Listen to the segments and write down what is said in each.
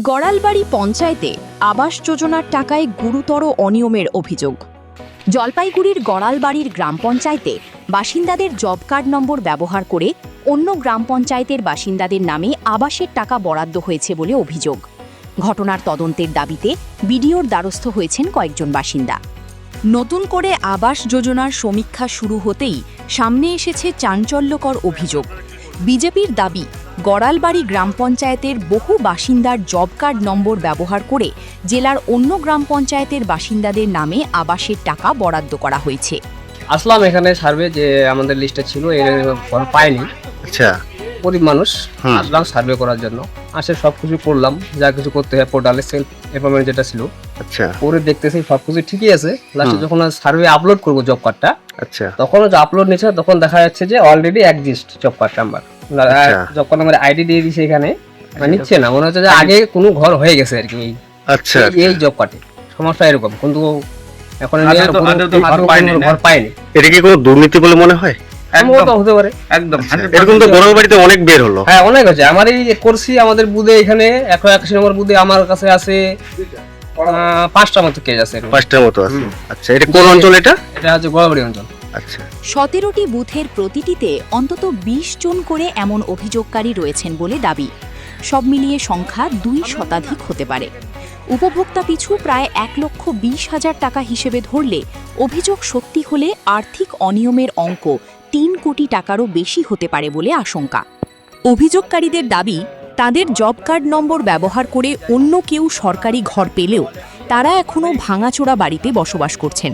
গড়ালবাড়ি পঞ্চায়েতে আবাস যোজনার টাকায় গুরুতর অনিয়মের অভিযোগ। জলপাইগুড়ির গড়ালবাড়ির গ্রাম পঞ্চায়েতে বাসিন্দাদের জব কার্ড নম্বর ব্যবহার করে অন্য গ্রাম পঞ্চায়েতের বাসিন্দাদের নামে আবাসের টাকা বরাদ্দ হয়েছে বলে অভিযোগ। ঘটনার তদন্তের দাবিতে বিডিওর দ্বারস্থ হয়েছেন কয়েকজন বাসিন্দা। নতুন করে আবাস যোজনার সমীক্ষা শুরু হতেই সামনে এসেছে চাঞ্চল্যকর অভিযোগ। বিজেপির দাবি, গড়ালবাড়ি গ্রাম পঞ্চায়েতের বহু বাসিন্দার জব কার্ড নম্বর ব্যবহার করে জেলার অন্য গ্রাম পঞ্চায়েতের বাসিন্দাদের নামে আবাসের টাকা বরাদ্দ করা হয়েছে। আসলাম এখানে সার্ভে যে আমাদের লিস্টে ছিল এর ফল পাইনি। আচ্ছা, গরিব মানুষ আসলাম সার্ভে করার জন্য, আসে সবকিছু করলাম যা কিছু করতে হয় পোর্টালে সেলফ এম্প্লয়মেন্ট যেটা ছিল। আচ্ছা, পরে দেখতেছি সবকিছু ঠিকই আছে। লাস্টে যখন সার্ভে আপলোড করবো জব কার্ডটা, আচ্ছা, তখন যে আপলোড নিচ্ছে তখন দেখা যাচ্ছে যে already exist job card number. Job card number ID দিয়ে দিয়েছে এখানে, নিচ্ছে না, মনে হচ্ছে যে আগে কোনো ঘর হয়ে গেছে আর কি। আচ্ছা, এই জব কার্ডে সমস্যা এরকম, কিন্তু এখন ঘর পায়নি। এটা কি কোনো দুর্নীতি বলে মনে হয়? সম্ভবত হতে পারে। একদম এরকম তো গড়ালবাড়িতে অনেক বের হলো। হ্যাঁ, অনেক আছে। আমার এই করছি আমাদের বুধে এখানে 181 নম্বর বুধে আমার কাছে আছে 5টা মতো কেস আছে। 5টার মতো আছে। আচ্ছা, এটা কোন অঞ্চল? এটা হচ্ছে গড়ালবাড়ি অঞ্চল। আচ্ছা, 17টি বুথের প্রতিটিতে অন্তত 20 জন করে এমন অভিযোগকারী রয়েছেন বলে দাবি। সব মিলিয়ে সংখ্যা 2 শতাধিক হতে পারে। উপভোক্তা পিছু প্রায় 1,20,000 টাকা হিসেবে ধরলে অভিযোগ সত্যি হলে আর্থিক অনিয়মের অঙ্ক 3 কোটি টাকারও বেশি হতে পারে বলে আশঙ্কা। অভিযোগকারীদের দাবি, তাদের জব কার্ড নম্বর ব্যবহার করে অন্য কেউ সরকারি ঘর পেলেও তারা এখনও ভাঙাচোরা বাড়িতে বসবাস করছেন।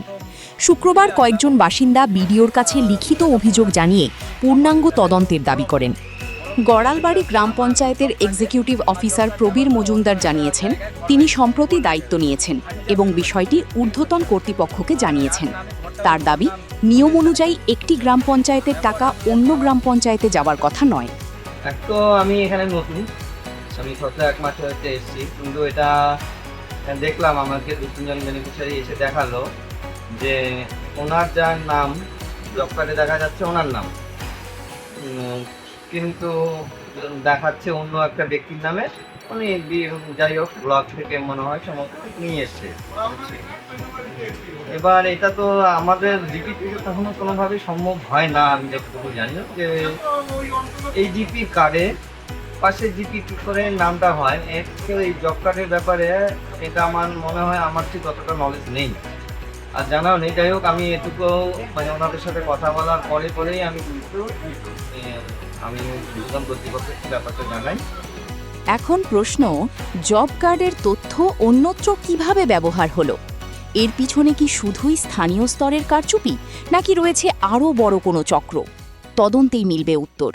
শুক্রবার কয়েকজন বাসিন্দা বিডিওর কাছে লিখিত অভিযোগ জানিয়ে পূর্ণাঙ্গ তদন্তের দাবি করেন। গড়ালবাড়ি গ্রাম পঞ্চায়েতের এক্সিকিউটিভ অফিসার প্রবীর মজুমদার জানিয়েছেন, তিনি সম্প্রতি দায়িত্ব নিয়েছেন এবং বিষয়টি ঊর্ধ্বতন কর্তৃপক্ষকে জানিয়েছেন। তার দাবি, নিয়ম অনুযায়ী একটি গ্রাম পঞ্চায়েতের টাকা অন্য গ্রাম পঞ্চায়েতে যাওয়ার কথা নয়। তো আমি এখানে নতুন, আমি সপ্তাহ 1 মাস হতে এসেছি, কিন্তু এটা দেখলাম আমাকে 2-3 জন বেনিফিশিয়ারি এসে দেখালো যে ওনার যার নাম জব কার্ডে দেখা যাচ্ছে ওনার নাম, কিন্তু দেখাচ্ছে অন্য একটা ব্যক্তির নামে। উনি যাই হোক ব্লক থেকে মনে হয় সমস্ত নিয়ে এসছে। এবার এটা তো আমাদের জিপি থেকে কখনো কোনোভাবেই সম্ভব হয় না। আমি যতটুকু জানি যে এই জিপি কার্ডে পাশে জিপি কি করে নামটা হয়, এই জব কার্ডের ব্যাপারে এটা আমার মনে হয় আমার ঠিক অতটা নলেজ নেই আর জানাও নেই। যাই হোক, আমি এটুকু মানে ওনাদের সাথে কথা বলার পরেই আমি দুজন কর্তৃপক্ষের ব্যাপারটা জানাই। এখন প্রশ্ন, জব কার্ডের তথ্য অন্যত্র কিভাবে ব্যবহার হলো? এর পিছনে কি শুধুই স্থানীয় স্তরের কারচুপি, নাকি রয়েছে আরও বড় কোনো চক্র? তদন্তেই মিলবে উত্তর।